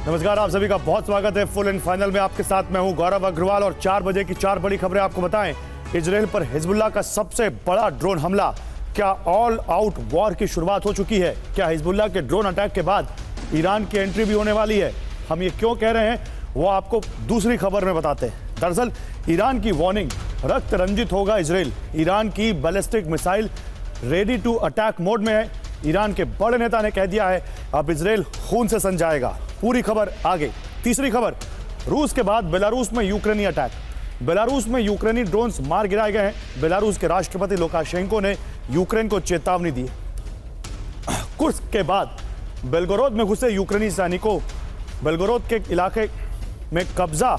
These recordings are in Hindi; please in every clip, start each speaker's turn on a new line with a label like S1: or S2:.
S1: नमस्कार, आप सभी का बहुत स्वागत है फुल एंड फाइनल में। आपके साथ मैं हूं गौरव अग्रवाल और 4 बजे की 4 बड़ी खबरें आपको बताएं। इजराइल पर हिजबुल्लाह का सबसे बड़ा ड्रोन हमला। क्या ऑल आउट वॉर की शुरुआत हो चुकी है? क्या हिजबुल्लाह के ड्रोन अटैक के बाद ईरान की एंट्री भी होने वाली है? हम ये क्यों कह रहे हैं वो आपको दूसरी खबर में बताते हैं। दरअसल ईरान की वार्निंग, रक्त रंजित होगा इजराइल। ईरान की ballistic missile ready to attack mode में है। ईरान के बड़े नेता ने कह दिया है अब इजराइल खून से सन जाएगा। पूरी खबर आगे। तीसरी खबर, रूस के बाद बेलारूस में यूक्रेनी अटैक। बेलारूस में यूक्रेनी ड्रोन्स मार गिराए गए हैं। बेलारूस के राष्ट्रपति लुकाशेंको ने यूक्रेन को चेतावनी दी। कुर्स्क के बाद बेलगोरोद में घुसे यूक्रेनी सैनिकों। बेलगोरोद के इलाके में कब्जा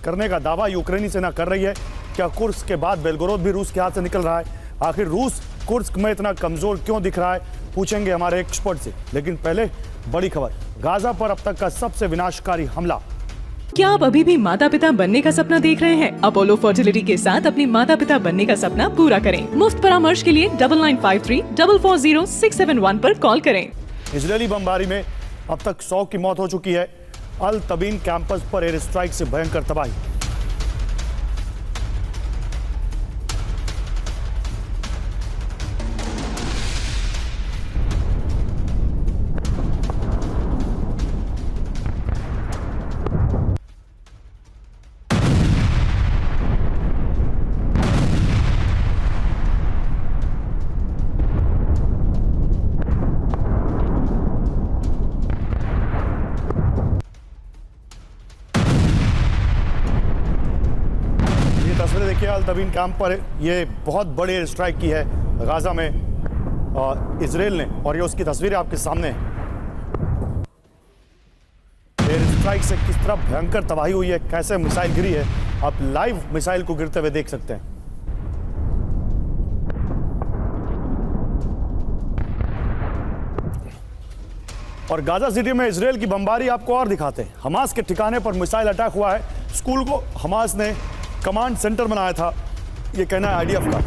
S1: करने का दावा यूक्रेनी सेना कर रही है। क्या कुर्स्क के बाद बेलगोरोद भी रूस के हाथ से निकल रहा है? आखिर रूस कुर्स्क में इतना कमजोर क्यों दिख रहा है, पूछेंगे हमारे एक्सपर्ट से। लेकिन पहले बड़ी खबर, गाजा पर अब तक का सबसे विनाशकारी हमला।
S2: क्या आप अभी भी माता पिता बनने का सपना देख रहे हैं? अपोलो फर्टिलिटी के साथ अपनी माता पिता बनने का सपना पूरा करें। मुफ्त परामर्श के लिए 9953440671 पर कॉल करें।
S1: इजरायली बमबारी में अब तक 100 की मौत हो चुकी है। अल तबीन कैंपस पर एयर स्ट्राइक से भयंकर तबाही। तस्वीरें देखिए अल तबीन कैंप पर। ये बहुत बड़ी एयर स्ट्राइक की है गाजा में इजराइल ने, और ये उसकी तस्वीरें आपके सामने हैं। एयर स्ट्राइक से किस तरह भयंकर तबाही हुई है, कैसे मिसाइल गिरी है, आप लाइव मिसाइल को गिरते हुए देख सकते हैं। और गाजा सिटी में इजराइल की बमबारी आपको और दिखाते हैं। हमास के ठिकाने पर मिसाइल अटैक हुआ है। स्कूल को हमास ने कमांड सेंटर बनाया था, ये कहना है आईडीएफ का।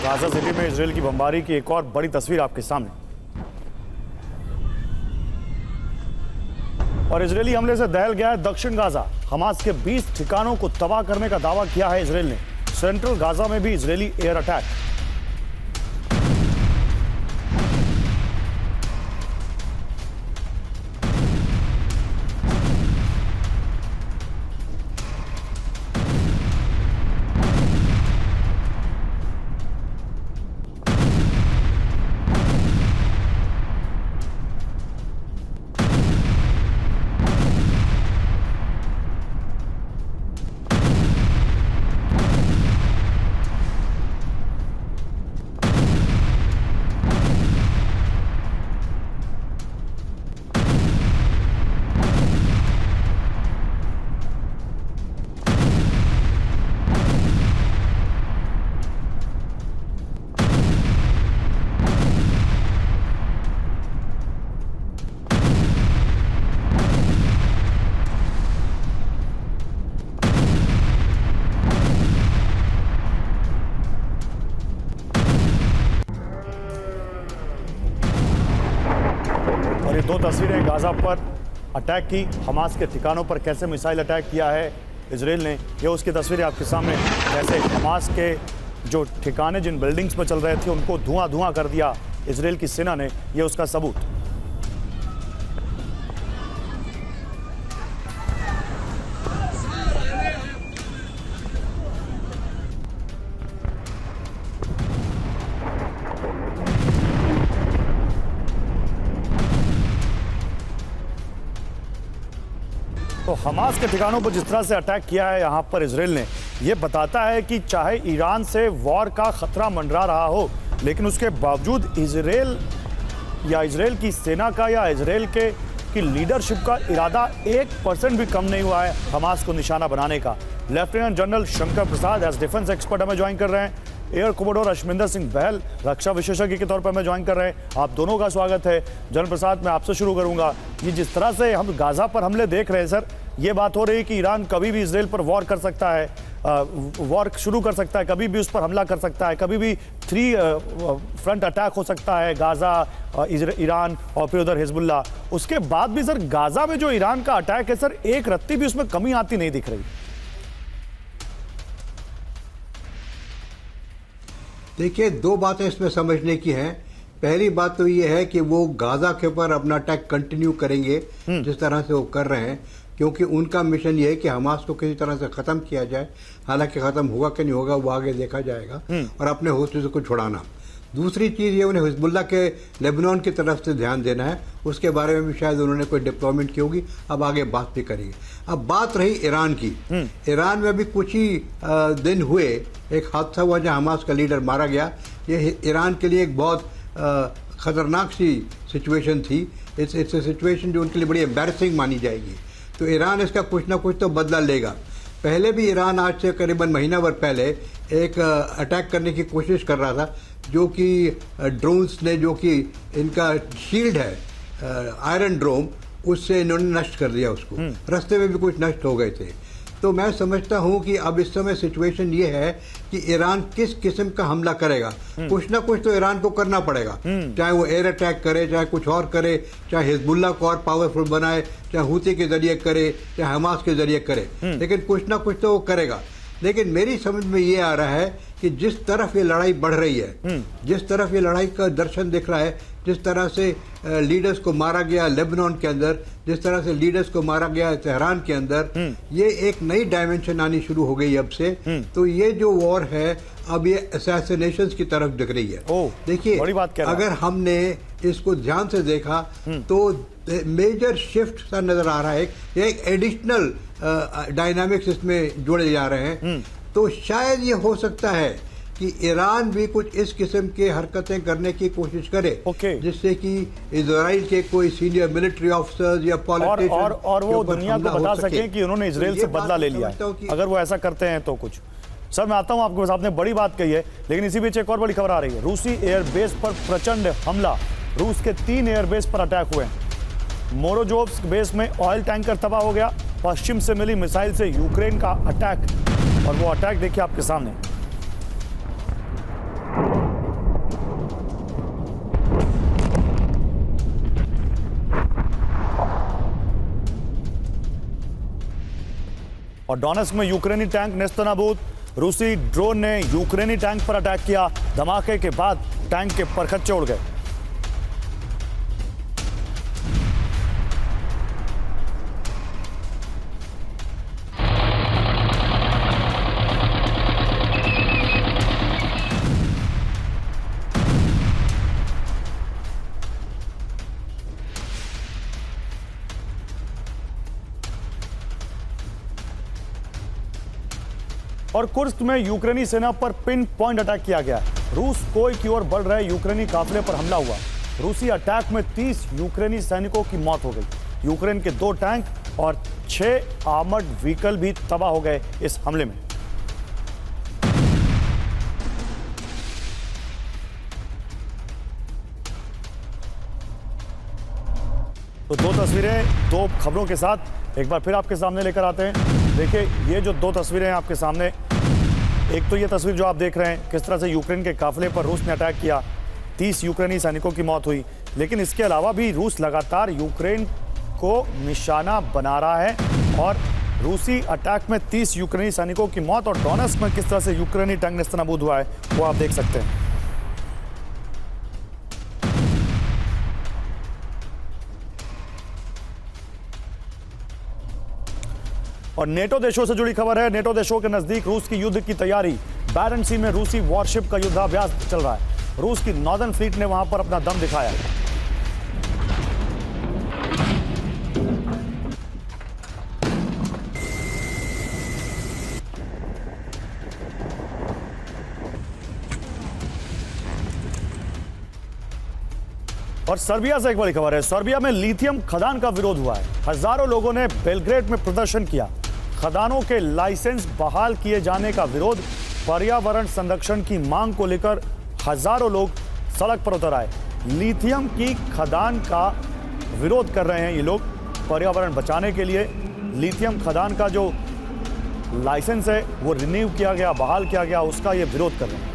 S1: गाजा सिटी में इजराइल की बमबारी की एक और बड़ी तस्वीर आपके सामने। और इजरायली हमले से दहल गया है दक्षिण गाजा। हमास के 20 ठिकानों को तबाह करने का दावा किया है इजराइल ने। सेंट्रल गाजा में भी इजरायली एयर अटैक। और ये 2 तस्वीरें गाजा पर अटैक की, हमास के ठिकानों पर कैसे मिसाइल अटैक किया है इजराइल ने, ये उसकी तस्वीरें आपके सामने। कैसे हमास के जो ठिकाने जिन बिल्डिंग्स में चल रहे थे उनको धुआं धुआं कर दिया इजराइल की सेना ने, ये उसका सबूत। तो हमास के ठिकानों पर जिस तरह से अटैक किया है यहाँ पर इजराइल ने, यह बताता है कि चाहे ईरान से वॉर का खतरा मंडरा रहा हो, लेकिन उसके बावजूद इजराइल या इजराइल की सेना का या इजराइल के कि लीडरशिप का इरादा 1% भी कम नहीं हुआ है हमास को निशाना बनाने का। Lieutenant general Shankar Prasad as defence expert हमें ज्वाइन कर रहे हैं। एयर कोमोडोर अशमिंदर सिंह बहल रक्षा विशेषज्ञ के तौर पर हमें ज्वाइन कर रहे हैं। आप दोनों का स्वागत है। जनरल प्रसाद, मैं आपसे शुरू करूंगा। ये जिस तरह से हम गाजा पर हमले देख रहे हैं सर, ये बात हो रही है कि ईरान कभी भी इसराइल पर वॉर कर सकता है, वॉर शुरू कर सकता है, कभी भी उस पर हमला कर सकता है, कभी भी 3 फ्रंट अटैक हो सकता है, गाजा, ईरान और फिर उधर हिजबुल्ला। उसके बाद भी सर गाजा में जो ईरान का अटैक है सर, एक रत्ती भी उसमें कमी आती नहीं दिख रही।
S3: देखिए, 2 बातें इसमें समझने की हैं। पहली बात तो ये है कि वो गाजा के ऊपर अपना अटैक कंटिन्यू करेंगे जिस तरह से वो कर रहे हैं, क्योंकि उनका मिशन ये है कि हमास को किसी तरह से ख़त्म किया जाए। हालांकि ख़त्म होगा कि नहीं होगा वो आगे देखा जाएगा, और अपने होस्टेज को छुड़ाना। दूसरी चीज़ ये, उन्हें हिजबुल्लाह के लेबनान की तरफ से ध्यान देना है। उसके बारे में भी शायद उन्होंने कोई डिप्लॉयमेंट की होगी, अब आगे बात भी करेंगे। अब बात रही ईरान की। ईरान में भी कुछ ही दिन हुए एक हादसा हुआ जहाँ हमास का लीडर मारा गया। ये ईरान के लिए एक बहुत ख़तरनाक सी सिचुएशन थी। इट्स ए सिचुएशन जो उनके लिए बड़ी एम्बैरसिंग मानी जाएगी। तो ईरान इसका कुछ ना कुछ तो बदला लेगा। पहले भी ईरान आज से करीबन महीना भर पहले एक अटैक करने की कोशिश कर रहा था, जो कि ड्रोन्स ने, जो कि इनका शील्ड है आयरन ड्रोम, उससे इन्होंने नष्ट कर दिया उसको। रास्ते में भी कुछ नष्ट हो गए थे। तो मैं समझता हूं कि अब इस समय सिचुएशन ये है कि ईरान किस किस्म का हमला करेगा। कुछ ना कुछ तो ईरान को करना पड़ेगा, चाहे वो एयर अटैक करे, चाहे कुछ और करे, चाहे हिजबुल्लाह को और पावरफुल बनाए, चाहे हूती के जरिए करे, चाहे हमास के जरिए करे, लेकिन कुछ ना कुछ तो वो करेगा। लेकिन मेरी समझ में ये आ रहा है कि जिस तरफ ये लड़ाई बढ़ रही है, जिस तरफ ये लड़ाई का दर्शन दिख रहा है, जिस तरह से लीडर्स को मारा गया लेबनान के अंदर, जिस तरह से लीडर्स को मारा गया तेहरान के अंदर, ये एक नई डायमेंशन आनी शुरू हो गई अब से। तो ये जो वॉर है अब ये असैसिनेशंस की तरफ दिख रही है। देखिए, अगर हमने इसको ध्यान से देखा तो मेजर शिफ्ट सा नजर आ रहा है। एक एडिशनल डायनामिक्स इसमें जोड़े जा रहे हैं। तो शायद ये हो सकता है कि ईरान भी कुछ इस किस्म के हरकतें करने की कोशिश करे, जिससे कि इजराइल के कोई सीनियर मिलिट्री ऑफिसर्स या पॉलिटिशियन
S1: और वो दुनिया को बता सकें कि उन्होंने इजराइल से बदला ले लिया है। अगर वो ऐसा करते हैं तो कुछ। सर, मैं आता हूं आपके पास, आपने बड़ी बात कही है, लेकिन इसी बीच एक और बड़ी खबर आ रही है। रूसी एयरबेस पर प्रचंड हमला। रूस के 3 एयरबेस पर अटैक हुए हैं। मोरोजोव्स्क बेस में ऑयल टैंकर तबाह हो गया। पश्चिम से मिली मिसाइल से यूक्रेन का अटैक, और वो अटैक देखिए आपके सामने। और डोनेट्स्क में यूक्रेनी टैंक नेस्तनाबूद। रूसी ड्रोन ने यूक्रेनी टैंक पर अटैक किया। धमाके के बाद टैंक के परखच्चे उड़ गए। और कुर्स्क में यूक्रेनी सेना पर पिन पॉइंट अटैक किया गया। रूस कोई की ओर बढ़ रहे यूक्रेनी काफिले पर हमला हुआ। रूसी अटैक में 30 यूक्रेनी सैनिकों की मौत हो गई। यूक्रेन के 2 टैंक और 6 आर्मर्ड व्हीकल भी तबाह हो गए इस हमले में। तो 2 तस्वीरें 2 खबरों के साथ एक बार फिर आपके सामने लेकर आते हैं। देखिए, ये जो 2 तस्वीरें हैं आपके सामने, एक तो ये तस्वीर जो आप देख रहे हैं, किस तरह से यूक्रेन के काफिले पर रूस ने अटैक किया, 30 यूक्रेनी सैनिकों की मौत हुई। लेकिन इसके अलावा भी रूस लगातार यूक्रेन को निशाना बना रहा है, और रूसी अटैक में 30 यूक्रेनी सैनिकों की मौत, और डोनेट्स्क में किस तरह से यूक्रेनी टैंक नेस्तनाबूद हुआ है वो आप देख सकते हैं। और नेटो देशों से जुड़ी खबर है। नेटो देशों के नजदीक रूस की युद्ध की तैयारी। बैरेंट सी में रूसी वॉरशिप का युद्धाभ्यास चल रहा है। रूस की नॉर्दर्न फ्लीट ने वहां पर अपना दम दिखाया। और सर्बिया से एक बड़ी खबर है। सर्बिया में लिथियम खदान का विरोध हुआ है। हजारों लोगों ने बेलग्रेड में प्रदर्शन किया। खदानों के लाइसेंस बहाल किए जाने का विरोध, पर्यावरण संरक्षण की मांग को लेकर हजारों लोग सड़क पर उतर आए। लिथियम की खदान का विरोध कर रहे हैं ये लोग। पर्यावरण बचाने के लिए लिथियम खदान का जो लाइसेंस है वो रिन्यू किया गया, बहाल किया गया, उसका ये विरोध कर रहे हैं।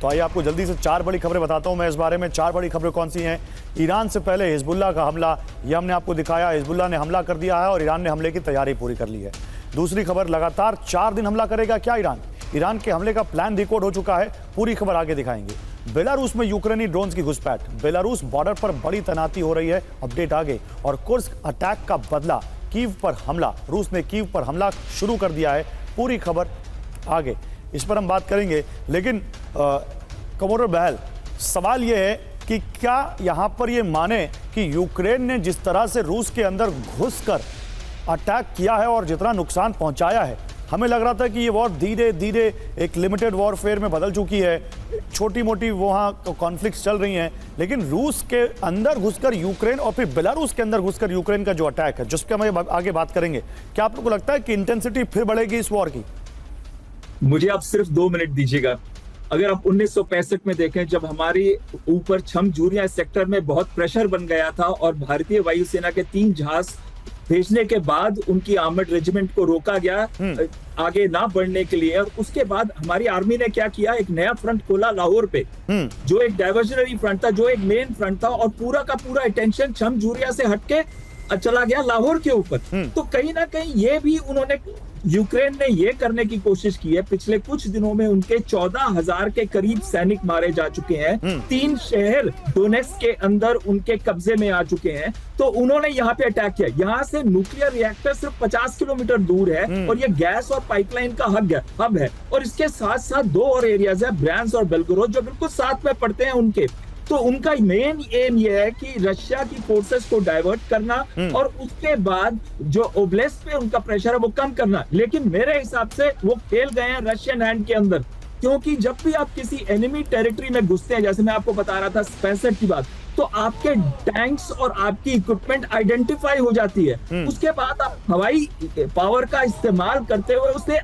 S1: तो आइए आपको जल्दी से 4 बड़ी खबरें बताता हूं मैं इस बारे में। 4 बड़ी खबरें कौन सी हैं? ईरान से पहले हिजबुल्लाह का हमला, यह हमने आपको दिखाया। हिजबुल्लाह ने हमला कर दिया है और ईरान ने हमले की तैयारी पूरी कर ली है। दूसरी खबर, लगातार 4 दिन हमला करेगा क्या ईरान? ईरान के हमले का प्लान रिकॉर्ड हो चुका है, पूरी खबर आगे दिखाएंगे। बेलारूस में यूक्रेनी ड्रोन्स की घुसपैठ, बेलारूस बॉर्डर पर बड़ी तैनाती हो रही है, अपडेट आगे। और कुर्स्क अटैक का बदला, कीव पर हमला, रूस ने कीव पर हमला शुरू कर दिया है, पूरी खबर आगे, इस पर हम बात करेंगे। लेकिन कमोडोर बहल, सवाल यह है कि क्या यहां पर यह माने कि यूक्रेन ने जिस तरह से रूस के अंदर घुसकर अटैक किया है और जितना नुकसान पहुंचाया है, हमें लग रहा था कि ये वॉर धीरे धीरे एक लिमिटेड वॉरफेयर में बदल चुकी है, छोटी मोटी वहाँ कॉन्फ्लिक्ट्स चल रही हैं, लेकिन रूस के अंदर घुसकर यूक्रेन और फिर बेलारूस के अंदर घुसकर यूक्रेन का जो अटैक है, जिस पर हम आगे बात करेंगे, क्या आप लोग को लगता है कि इंटेंसिटी फिर बढ़ेगी इस वॉर की?
S4: मुझे आप सिर्फ 2 मिनट दीजिएगा। अगर आप 1965 में देखें, जब हमारी ऊपर छमजूरिया सेक्टर में बहुत प्रेशर बन गया था और भारतीय वायुसेना के 3 जहाज भेजने के बाद उनकी आर्मर्ड रेजिमेंट को रोका गया आगे ना बढ़ने के लिए, और उसके बाद हमारी आर्मी ने क्या किया, एक नया फ्रंट खोला लाहौर पे, जो एक डाइवर्जनरी फ्रंट था, जो एक मेन फ्रंट था, और पूरा का पूरा अटेंशन छमजूरिया से हटके चला गया लाहौर के ऊपर। तो कहीं ना कहीं ये भी उन्होंने, यूक्रेन ने ये करने की कोशिश की है। पिछले कुछ दिनों में उनके 14,000 के करीब सैनिक मारे जा चुके हैं। 3 शहर डोनेट्स्क के अंदर उनके कब्जे में आ चुके हैं। तो उन्होंने यहाँ पे अटैक किया। यहाँ से न्यूक्लियर रिएक्टर सिर्फ 50 किलोमीटर दूर है और ये गैस और पाइपलाइन का हब है। और इसके साथ साथ 2 और एरियाज है, ब्रांस और बेलगोरोद, जो बिल्कुल साथ में पड़ते हैं उनके। तो उनका मेन एम ये है कि रशिया की फोर्सेस को डाइवर्ट करना और उसके बाद जो ओब्लास्ट पे उनका प्रेशर है वो कम करना। लेकिन मेरे हिसाब से वो फेल गए हैं रशियन हैंड के अंदर, क्योंकि जब भी आप किसी एनिमी टेरिटरी में घुसते हैं, जैसे मैं आपको बता रहा था 65 की बात, तो आपके टैंक्स और आपकी इक्विपमेंट आइडेंटिफाई हो जाती है। उसके बाद आप हवाई पावर का इस्तेमाल करते हुए उसे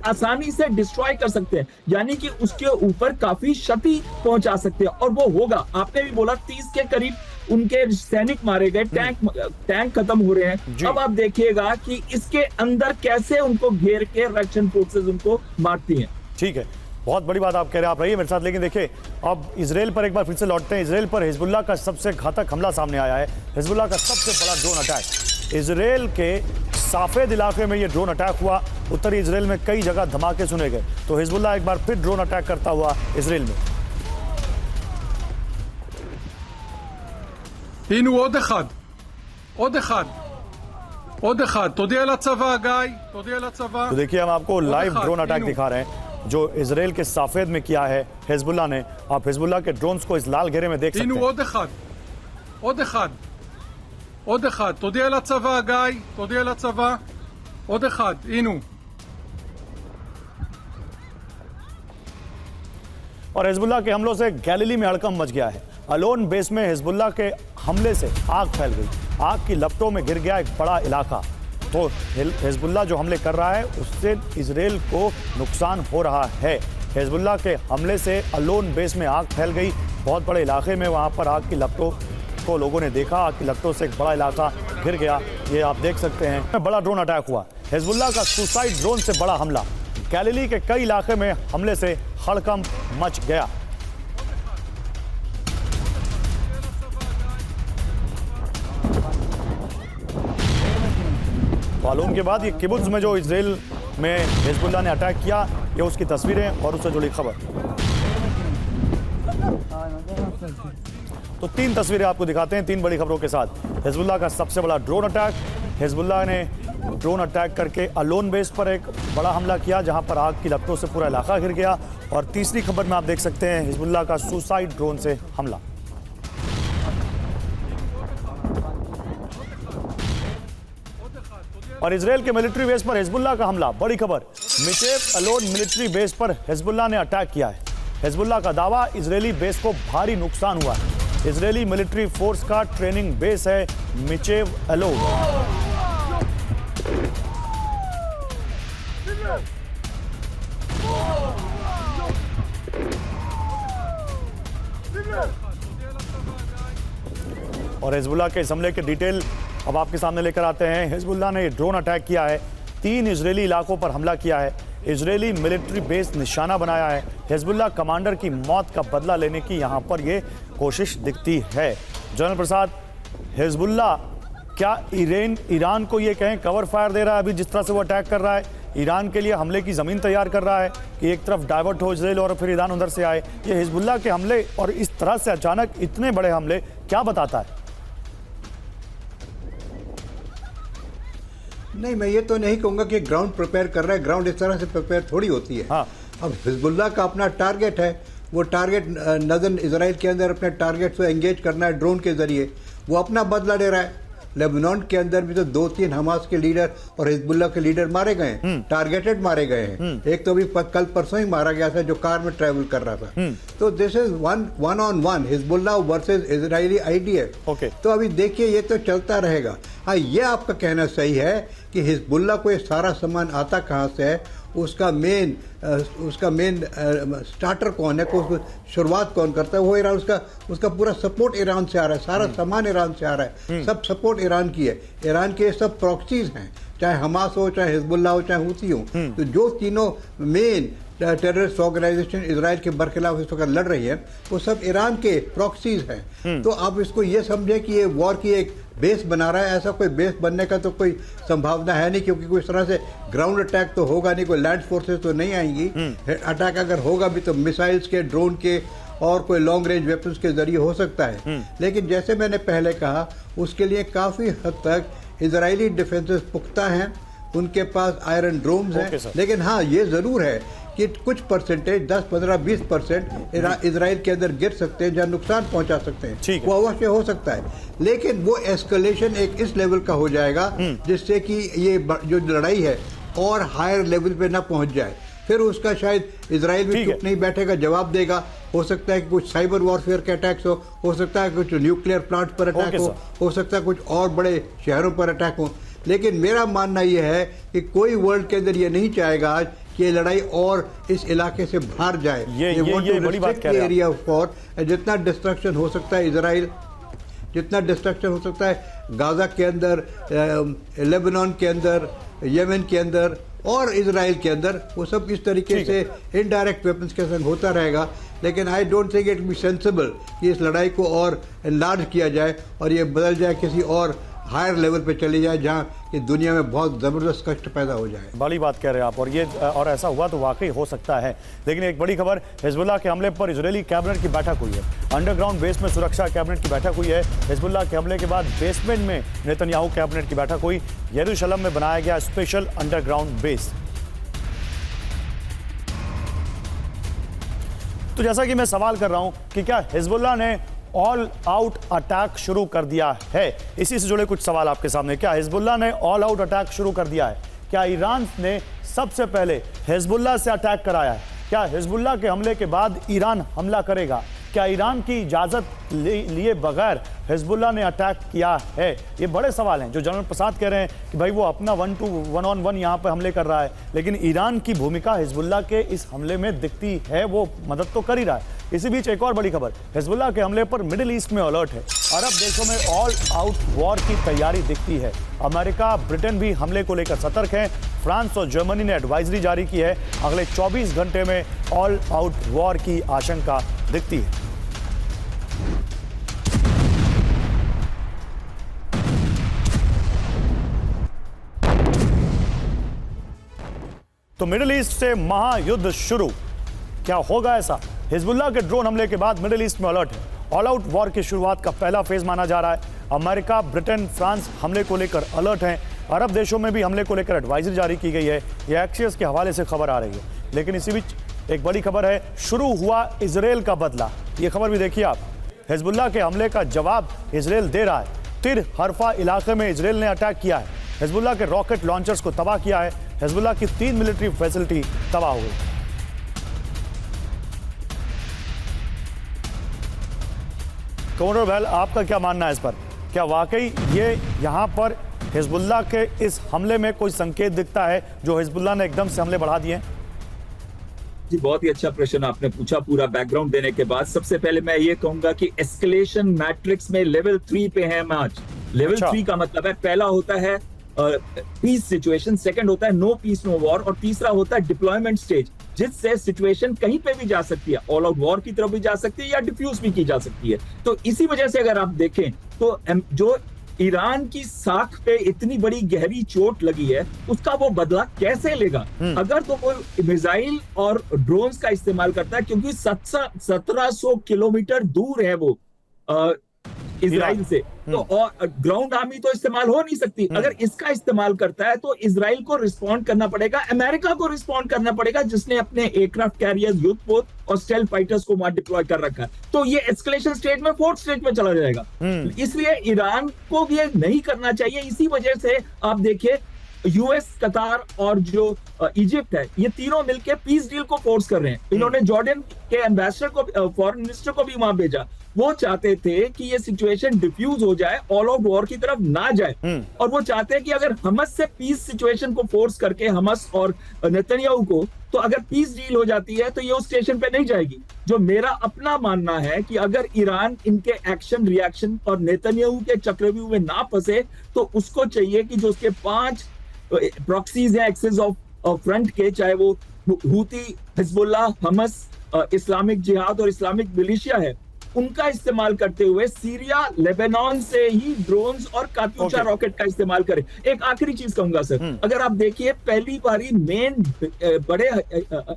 S4: आसानी से डिस्ट्रॉय कर सकते हैं, यानी कि उसके ऊपर काफी क्षति पहुंचा सकते हैं। और वो होगा। आपने भी बोला 30 के करीब उनके सैनिक मारे गए, टैंक खत्म हो रहे हैं। अब आप देखिएगा कि इसके अंदर कैसे उनको घेर के रशियन फोर्सेस उनको मारती हैं।
S1: ठीक है, बहुत बड़ी बात आप कह रहे हैं, आप रहिए मेरे साथ। लेकिन देखिए, अब इजराइल पर एक बार फिर से लौटते हैं। इजराइल पर हिजबुल्लाह का सबसे घातक हमला सामने आया है। हिजबुल्लाह का सबसे बड़ा ड्रोन अटैक, इजराइल के साफेद इलाके में ये ड्रोन अटैक हुआ। उत्तरी इजराइल में कई जगह धमाके सुने गए। तो हिजबुल्लाह एक बार फिर ड्रोन अटैक करता हुआ इजराइल में।
S5: הנה עוד אחד, תודיע לצבא, גיא, תודיע לצבא.
S1: तो देखिए, हम आपको लाइव ड्रोन अटैक दिखा रहे हैं जो इजराइल के साफेद में किया है हिजबुल्लाह ने। आप हिजबुल्लाह के ड्रोन्स को इस लाल घेरे में देख सकते
S5: הנה
S1: हैं।
S5: עוד אחד, תודיע לצבא, גיא, תודיע לצבא. עוד אחד, הנה.
S1: और हिजबुल्लाह के हमलों से गैलिली में हड़कंप मच गया है। अलोन बेस में हिजबुल्लाह के हमले से आग फैल गई। आग की लपटों में गिर गया एक बड़ा इलाका। तो हिजबुल्लाह जो हमले कर रहा है उससे इजराइल को नुकसान हो रहा है। हिजबुल्लाह के हमले से अलोन बेस में आग फैल गई, बहुत बड़े इलाके में। वहाँ पर आग की लपटों को लोगों ने देखा, आग की लपटों से एक बड़ा इलाका गिर गया। ये आप देख सकते हैं, बड़ा ड्रोन अटैक हुआ। हिजबुल्लाह का सुसाइड ड्रोन से बड़ा हमला। गैलिली के कई इलाके में हमले से हड़कंप मच गया। अलोन के बाद ये किबुत्ज में जो इजराइल में हिजबुल्लाह ने अटैक किया, ये उसकी तस्वीरें और उससे जुड़ी खबर। तो 3 तस्वीरें आपको दिखाते हैं 3 बड़ी खबरों के साथ। हिजबुल्लाह का सबसे बड़ा ड्रोन अटैक, हिजबुल्लाह ने ड्रोन अटैक करके अलोन बेस पर एक बड़ा हमला किया जहां पर आग की लपटों से पूरा इलाका घिर गया। और तीसरी खबर में आप देख सकते हैं हिजबुल्लाह का सुसाइड ड्रोन से हमला। और इजराइल के मिलिट्री बेस पर हिजबुल्लाह का हमला, बड़ी खबर। मिचेव अलोन मिलिट्री बेस पर हिजबुल्लाह ने अटैक किया है। हिजबुल्लाह का दावा, इजरायली बेस को भारी नुकसान हुआ है। इजरायली मिलिट्री फोर्स का ट्रेनिंग बेस है मिचेव अलोन। और हिजबुल्लाह के इस हमले के डिटेल अब आपके सामने लेकर आते हैं। हिजबुल्लाह ने ड्रोन अटैक किया है, 3 इजरायली इलाकों पर हमला किया है, इजरायली मिलिट्री बेस निशाना बनाया है। हिजबुल्लाह कमांडर की मौत का बदला लेने की यहां पर ये कोशिश दिखती है। जनरल प्रसाद, हिजबुल्लाह क्या ईरान को ये कहें कवर फायर दे रहा है? अभी जिस तरह से वो अटैक कर रहा है, ईरान के लिए हमले की ज़मीन तैयार कर रहा है कि एक तरफ डाइवर्ट हो इजरायल और फिर ईरान उधर से आए। ये हिजबुल्लाह के हमले और इस तरह से अचानक इतने बड़े हमले क्या बताता है?
S3: नहीं, मैं ये तो नहीं कहूँगा कि ग्राउंड प्रिपेयर कर रहा है। ग्राउंड इस तरह से प्रिपेयर थोड़ी होती है।
S1: हाँ।
S3: अब हिजबुल्लाह का अपना टारगेट है, वो टारगेट नदर्न इजराइल के अंदर अपने टारगेट से एंगेज करना है ड्रोन के जरिए। वो अपना बदला ले रहा है। लेबनान के अंदर भी तो 2-3 हमास के लीडर और हिजबुल्लाह के लीडर मारे गए हैं, टारगेटेड मारे गए हैं। एक तो अभी कल परसों ही मारा गया था जो कार में ट्रैवल कर रहा था। तो this is one on one Hezbollah versus Israeli IDF.
S1: Okay.
S3: तो अभी देखिए ये तो चलता रहेगा। हाँ, ये आपका कहना सही है कि हिजबुल्लाह को ये सारा सामान आता कहाँ से है, उसका मेन स्टार्टर कौन है, को शुरुआत कौन करता है, वो ईरान। उसका पूरा सपोर्ट ईरान से आ रहा है, सारा सामान ईरान से आ रहा है, सब सपोर्ट ईरान की है। ईरान के सब प्रॉक्सीज हैं, चाहे हमास हो, चाहे हिजबुल्लाह हो, चाहे हुती हो। तो जो तीनों मेन टेररिस्ट ऑर्गेनाइजेशन इजराइल के बरखिलाफ इस वक्त लड़ रही है, वो सब ईरान के प्रॉक्सीज हैं। तो आप इसको ये समझे कि ये वॉर की एक बेस बना रहा है। ऐसा कोई बेस बनने का तो कोई संभावना है नहीं, क्योंकि कोई इस तरह से ग्राउंड अटैक तो होगा नहीं, कोई लैंड फोर्सेस तो नहीं आएंगी। अटैक अगर होगा भी तो मिसाइल्स के, ड्रोन के और कोई लॉन्ग रेंज वेपन्स के जरिए हो सकता है। लेकिन जैसे मैंने पहले कहा, उसके लिए काफ़ी हद तक इजरायली डिफेंसेस पुख्ता हैं, उनके पास आयरन ड्रोन्स हैं। लेकिन हाँ, ये ज़रूर है कि कुछ परसेंटेज 10, 15, 20% इजराइल के अंदर गिर सकते हैं, जहाँ नुकसान पहुंचा सकते हैं। वो अवश्य हो सकता है, लेकिन वो एस्केलेशन एक इस लेवल का हो जाएगा जिससे कि ये जो लड़ाई है और हायर लेवल पे ना पहुंच जाए। फिर उसका शायद इजराइल भी चुप नहीं बैठेगा, जवाब देगा। हो सकता है कि कुछ साइबर वॉरफेयर के अटैक्स हो सकता है कुछ न्यूक्लियर प्लांट पर अटैक हो सकता है कुछ और बड़े शहरों पर अटैक हो। लेकिन मेरा मानना यह है कि कोई वर्ल्ड के अंदर ये नहीं चाहेगा आज कि ये लड़ाई और इस इलाके से बाहर जाए।
S1: ये बड़ी बात कह रहे हैं।
S3: एरिया ऑफ वॉर, जितना डिस्ट्रक्शन हो सकता है इजराइल, जितना डिस्ट्रक्शन हो सकता है गाजा के अंदर, लेबनान के अंदर, यमन के अंदर और इजराइल के अंदर, वो सब इस तरीके से इनडायरेक्ट वेपन्स के संग होता रहेगा। लेकिन I don't think it be sensible कि इस लड़ाई को और एनलार्ज किया जाए और ये बदल जाए किसी और हायर लेवल पे चली जाए, जहां कि दुनिया में बहुत ज़बरदस्त कष्ट पैदा हो जाए।
S1: बड़ी बात कह रहे हैं आप, और ऐसा हुआ तो वाकई हो सकता है। लेकिन एक बड़ी खबर, हिजबुल्लाह के हमले पर इजरायली कैबिनेट की बैठक हुई है। अंडरग्राउंड बेस में सुरक्षा कैबिनेट की बैठक हुई है। हिजबुल्लाह के हमले के बाद बेसमेंट में नेतन्याहू कैबिनेट की बैठक हुई। यरूशलेम में बनाया गया स्पेशल अंडरग्राउंड बेस। तो जैसा कि मैं सवाल कर रहा हूं कि क्या हिजबुल्लाह ने ऑल आउट अटैक शुरू कर दिया है? इसी से जुड़े कुछ सवाल आपके सामने। क्या हिजबुल्लाह ने ऑल आउट अटैक शुरू कर दिया है? क्या ईरान ने सबसे पहले हिजबुल्लाह से अटैक कराया है? क्या हिजबुल्लाह के हमले के बाद ईरान हमला करेगा? क्या ईरान की इजाज़त लिए बगैर हिजबुल्लाह ने अटैक किया है? ये बड़े सवाल हैं जो जनरल प्रसाद कह रहे हैं कि भाई वो अपना 1-on-1 यहाँ पे हमले कर रहा है, लेकिन ईरान की भूमिका हिजबुल्लाह के इस हमले में दिखती है, वो मदद तो कर ही रहा है। इसी बीच एक और बड़ी खबर, हिजबुल्लाह के हमले पर मिडिल ईस्ट में अलर्ट है। अरब देशों में ऑल आउट वॉर की तैयारी दिखती है। अमेरिका, ब्रिटेन भी हमले को लेकर सतर्क हैं। फ्रांस और जर्मनी ने एडवाइजरी जारी की है। अगले 24 घंटे में ऑल आउट वॉर की आशंका दिखती है। तो मिडिल ईस्ट से महायुद्ध शुरू, क्या होगा ऐसा? हिजबुल्लाह के ड्रोन हमले के बाद मिडिल ईस्ट में अलर्ट है। ऑल आउट वॉर की शुरुआत का पहला फेज माना जा रहा है। अमेरिका, ब्रिटेन, फ्रांस हमले को लेकर अलर्ट हैं। अरब देशों में भी हमले को लेकर एडवाइजरी जारी की गई है। यह एक्सियस के हवाले से खबर आ रही है। लेकिन इसी बीच एक बड़ी खबर है, शुरू हुआ इजरायल का बदला। ये खबर भी देखिए आप। हिजबुल्लाह के हमले का जवाब इजरायल दे रहा है। तिर हरफा इलाके में इजरायल ने अटैक किया है। हिजबुल्लाह के रॉकेट लॉन्चर्स को तबाह किया है। हिजबुल्लाह की 3 मिलिट्री फैसिलिटी तबाह हो गई। कमोडोर बहल, आपका क्या मानना है इस पर? क्या वाकई ये यहाँ पर हिजबुल्लाह के इस हमले में कोई संकेत दिखता है जो हिजबुल्लाह ने एकदम से हमले बढ़ा दिए हैं?
S4: जी, बहुत ही अच्छा प्रश्न आपने पूछा। पूरा बैकग्राउंड देने के बाद सबसे पहले मैं ये कहूंगा कि एस्केलेशन मैट्रिक्स में लेवल 3 पे है हम आज। लेवल 3 का मतलब है, पहला होता है पीस सिचुएशन, सेकंड होता है नो पीस नो वॉर, और तीसरा होता है डिप्लॉयमेंट स्टेज, जिससे सिचुएशन कहीं पे भी जा सकती है, ऑल आउट वॉर की तरफ भी जा सकती है या डिफ्यूज भी की जा सकती है। तो इसी वजह से अगर आप देखें तो जो ईरान की साख पे इतनी बड़ी गहरी चोट लगी है, उसका वो बदला कैसे लेगा? अगर तो वो मिसाइल और ड्रोन्स का इस्तेमाल करता है, क्योंकि 1700 किलोमीटर दूर है वो इजराइल से, तो और ग्राउंड आर्मी तो इस्तेमाल हो नहीं सकती। अगर इसका इस्तेमाल करता है तो इजराइल को रिस्पॉन्ड करना पड़ेगा, अमेरिका को रिस्पॉन्ड करना पड़ेगा, जिसने अपने एयरक्राफ्ट कैरियर्स, युद्धपोत और स्टेल्थ फाइटर्स को वहां डिप्लॉय कर रखा है। तो ये एस्केलेशन स्टेज में, फोर्थ स्टेज में चला जाएगा। इसलिए ईरान को ये नहीं करना चाहिए। इसी वजह से आप देखिए यूएस, कतार और जो इजिप्ट है, ये तीनों मिलकर पीस डील को फोर्स कर रहे हैं। इन्होंने जॉर्डन के एम्बेसडर को, फॉरेन मिनिस्टर को भी वहां भेजा। वो चाहते थे कि ये सिचुएशन डिफ्यूज हो जाए, ऑल आउट वॉर की तरफ ना जाए, और वो चाहते हैं कि अगर हमस से पीस सिचुएशन को फोर्स करके, हमस और नेतन्याहू को, तो अगर पीस डील हो जाती है तो ये उस स्टेशन पे नहीं जाएगी। जो मेरा अपना मानना है कि अगर ईरान इनके एक्शन रिएक्शन और नेतन्याहू के चक्रव्यूह में ना फंसे, तो उसको चाहिए कि जो उसके 5 प्रॉक्सीज हैं एक्सेस ऑफ फ्रंट के, चाहे वो हूती, हिजबुल्लाह, हमस, इस्लामिक जिहाद और इस्लामिक मिलिशिया है, उनका इस्तेमाल करते हुए सीरिया, लेबनान से ही ड्रोन्स और कात्यूशा रॉकेट का इस्तेमाल करें। एक आखिरी चीज कहूंगा सर, अगर आप देखिए पहली बारी मेन बड़े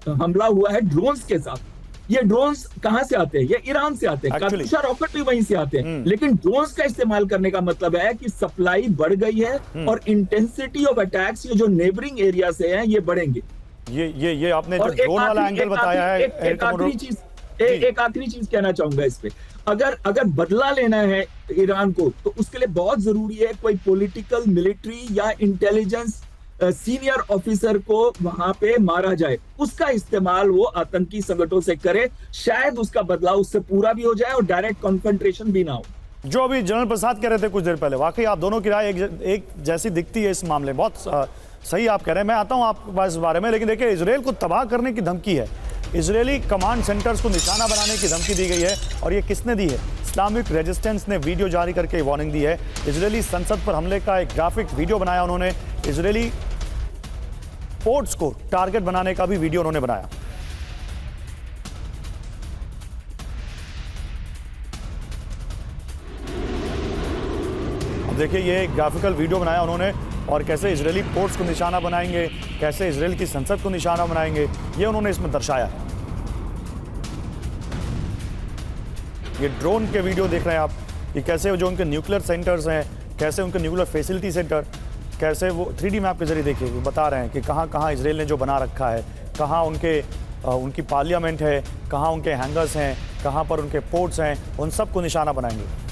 S4: हमला हुआ है ड्रोन्स के साथ। ये ड्रोन्स कहां से आते हैं? ये ईरान से आते हैं, कात्यूशा रॉकेट भी वहीं से आते हैं। लेकिन ड्रोन्स का इस्तेमाल करने का मतलब है कि सप्लाई बढ़ गई है और इंटेंसिटी ऑफ अटैक्स ये जो नेबरिंग एरिया से हैं ये बढ़ेंगे।
S1: ये आपने जो ड्रोन वाला एंगल बताया है,
S4: एक आखिरी चीज कहना चाहूंगा इस पे। अगर बदला लेना है ईरान को, तो उसके लिए बहुत जरूरी है कोई पॉलिटिकल, मिलिट्री या इंटेलिजेंस सीनियर ऑफिसर को वहां पे मारा जाए। उसका इस्तेमाल वो आतंकी संगठनों से करे, शायद उसका बदला उससे पूरा भी हो जाए और डायरेक्ट कॉन्फ्रंटेशन भी ना हो।
S1: जो अभी जनरल प्रसाद कह रहे थे कुछ देर पहले, वाकई आप दोनों की राय एक जैसी दिखती है इस मामले में। बहुत सही आप कह रहे हैं, मैं आता हूं आपके पास इस बारे में। लेकिन देखिए, इजराइल को तबाह करने की धमकी है, इजरायली कमांड सेंटर्स को निशाना बनाने की धमकी दी गई है, और ये किसने दी है? इस्लामिक रेजिस्टेंस ने वीडियो जारी करके वार्निंग दी है। इजरायली संसद पर हमले का एक ग्राफिक वीडियो बनाया उन्होंने। इजरायली पोर्ट्स को टारगेट बनाने का भी वीडियो उन्होंने बनाया। अब देखिए, ये ग्राफिकल वीडियो बनाया उन्होंने, और कैसे इजरायली पोर्ट्स को निशाना बनाएंगे, कैसे इजरायल की संसद को निशाना बनाएंगे, ये उन्होंने इसमें दर्शाया है। ये ड्रोन के वीडियो देख रहे हैं आप, कि कैसे जो उनके न्यूक्लियर सेंटर्स हैं, कैसे उनके न्यूक्लियर फैसिलिटी सेंटर, कैसे वो 3D मैप के जरिए देखिए वो बता रहे हैं कि कहाँ कहाँ इजरायल ने जो बना रखा है, कहाँ उनकी पार्लियामेंट है, कहाँ उनके हैंगर्स हैं, कहाँ पर उनके पोर्ट्स हैं, उन सबको निशाना बनाएंगे।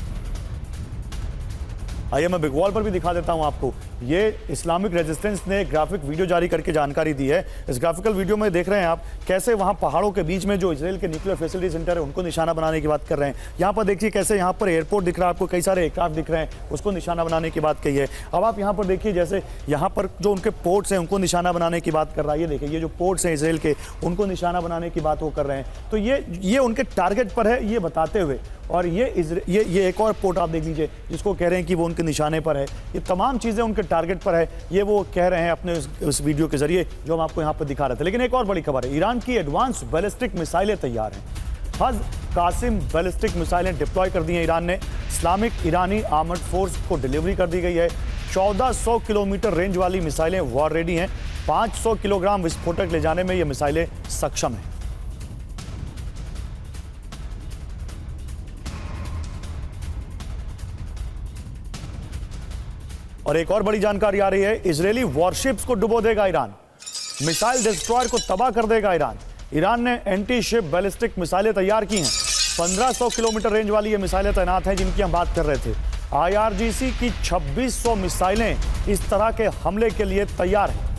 S1: आइए मैं बिग वॉल पर भी दिखा देता हूं आपको। ये इस्लामिक रेजिस्टेंस ने ग्राफिक वीडियो जारी करके जानकारी दी है। इस ग्राफिकल वीडियो में देख रहे हैं आप कैसे वहां पहाड़ों के बीच में जो इजरायल के न्यूक्लियर फैसिलिटी सेंटर है उनको निशाना बनाने की बात कर रहे हैं। यहाँ पर देखिए कैसे यहाँ पर एयरपोर्ट दिख रहा है आपको, कई सारे एयरक्राफ्ट दिख रहे हैं, उसको निशाना बनाने की बात कही है। अब आप यहाँ पर देखिए जैसे यहाँ पर जो उनके पोर्ट्स हैं उनको निशाना बनाने की बात कर रहा है। ये देखिए, ये जो पोर्ट्स हैं इजरायल के, उनको निशाना बनाने की बात वो कर रहे हैं। तो ये उनके टारगेट पर है ये बताते हुए, और ये एक और पोर्ट आप देख लीजिए जिसको कह रहे हैं कि वो उनके निशाने पर है। ये तमाम चीज़ें उनके टारगेट पर है, ये वो कह रहे हैं अपने उस वीडियो के जरिए जो हम आपको यहाँ पर दिखा रहे थे। लेकिन एक और बड़ी खबर है, ईरान की एडवांस बैलिस्टिक मिसाइलें तैयार हैं। हज कासिम बैलिस्टिक मिसाइलें डिप्लॉय कर दी हैं ईरान ने। इस्लामिक ईरानी आर्मर्ड फोर्स को डिलीवरी कर दी गई है। 1400 किलोमीटर रेंज वाली मिसाइलें वॉर रेडी हैं। 500 किलोग्राम विस्फोटक ले जाने में ये मिसाइलें सक्षम हैं। और एक और बड़ी जानकारी आ रही है, इजरायली वॉरशिप्स को डुबो देगा ईरान, मिसाइल डिस्ट्रॉयर को तबाह कर देगा ईरान। ईरान ने एंटी शिप बैलिस्टिक मिसाइलें तैयार की हैं। 1500 किलोमीटर रेंज वाली ये मिसाइलें तैनात हैं जिनकी हम बात कर रहे थे। IRGC की 2600 मिसाइलें इस तरह के हमले के लिए तैयार हैं।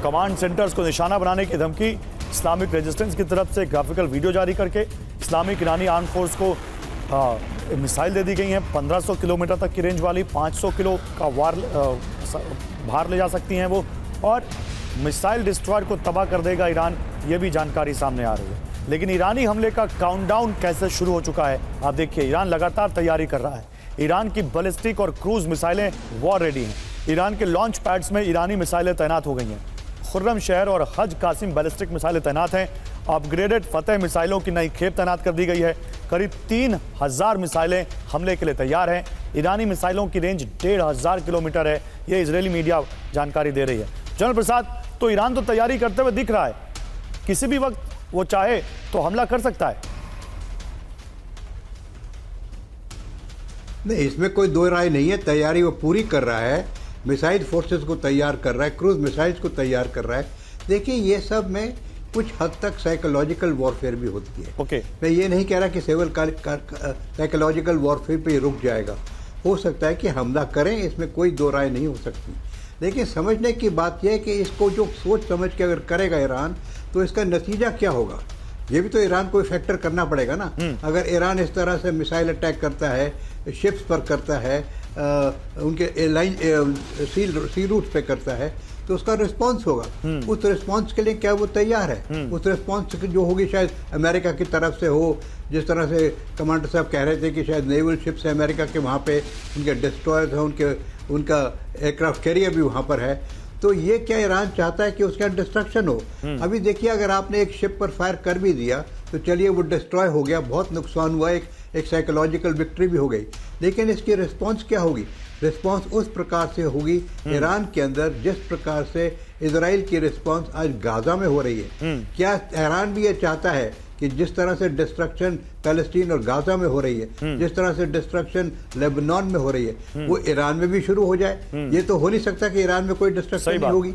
S1: कमांड सेंटर्स को निशाना बनाने की धमकी, इस्लामिक रेजिस्टेंस की तरफ से ग्राफिकल वीडियो जारी करके इस्लामिक ईरानी आर्म फोर्स को मिसाइल दे दी गई हैं 1500 किलोमीटर तक की रेंज वाली, 500 किलो का भार ले जा सकती हैं वो, और मिसाइल डिस्ट्रॉयर को तबाह कर देगा ईरान, ये भी जानकारी सामने आ रही है। लेकिन ईरानी हमले का काउंटडाउन कैसे शुरू हो चुका है आप देखिए। ईरान लगातार तैयारी कर रहा है। ईरान की बैलिस्टिक और क्रूज मिसाइलें वॉर रेडी हैं। ईरान के लॉन्च पैड्स में ईरानी मिसाइलें तैनात हो गई हैं। खुर्रम शहर और हज कासिम बैलिस्टिक मिसाइलें तैनात हैं। अपग्रेडेड फतेह मिसाइलों की नई खेप तैनात कर दी गई है। करीब 3000 मिसाइलें हमले के लिए तैयार हैं। ईरानी मिसाइलों की रेंज 1500 किलोमीटर है, ये इजरायली मीडिया जानकारी दे रही है। जनरल प्रसाद, तो ईरान तो तैयारी करते हुए दिख रहा है, किसी भी वक्त वो चाहे तो हमला कर सकता है।
S3: नहीं, इसमें कोई दो राय नहीं है। तैयारी वो पूरी कर रहा है, मिसाइल फोर्सेस को तैयार कर रहा है, क्रूज मिसाइल्स को तैयार कर रहा है। देखिए, ये सब में कुछ हद तक साइकोलॉजिकल वॉरफेयर भी होती है।
S1: ओके।
S3: मैं ये नहीं कह रहा कि सिविल साइकोलॉजिकल वॉरफेयर पे रुक जाएगा। हो सकता है कि हमला करें, इसमें कोई दो राय नहीं हो सकती। लेकिन समझने की बात यह है कि इसको जो सोच समझ के अगर करेगा ईरान, तो इसका नतीजा क्या होगा, ये भी तो ईरान को फैक्टर करना पड़ेगा ना। अगर ईरान इस तरह से मिसाइल अटैक करता है, शिप्स पर करता है, उनके एयरलाइन सी रूट पे करता है, तो उसका रिस्पांस होगा। उस रिस्पांस के लिए क्या वो तैयार है? उस रिस्पांस जो होगी शायद अमेरिका की तरफ से हो, जिस तरह से कमांडर साहब कह रहे थे कि शायद नेवल शिप्स है अमेरिका के वहाँ पे, उनके डिस्ट्रॉयर्स हैं, उनका एयरक्राफ्ट कैरियर भी वहाँ पर है। तो ये क्या ईरान चाहता है कि उसका डिस्ट्रक्शन हो? अभी देखिए, अगर आपने एक शिप पर फायर कर भी दिया तो चलिए वो डिस्ट्रॉय हो गया, बहुत नुकसान हुआ, एक साइकोलॉजिकल विक्ट्री भी हो गई। लेकिन इसकी रिस्पांस क्या होगी? रिस्पांस उस प्रकार से होगी ईरान के अंदर जिस प्रकार से इजराइल की रिस्पांस आज गाजा में हो रही है। क्या ईरान भी ये चाहता है कि जिस तरह से डिस्ट्रक्शन पैलेस्टीन और गाजा में हो रही है, जिस तरह से डिस्ट्रक्शन लेबनान में हो रही है, वो ईरान में भी शुरू हो जाए? ये तो हो नहीं सकता कि ईरान में कोई डिस्ट्रक्शन नहीं होगी।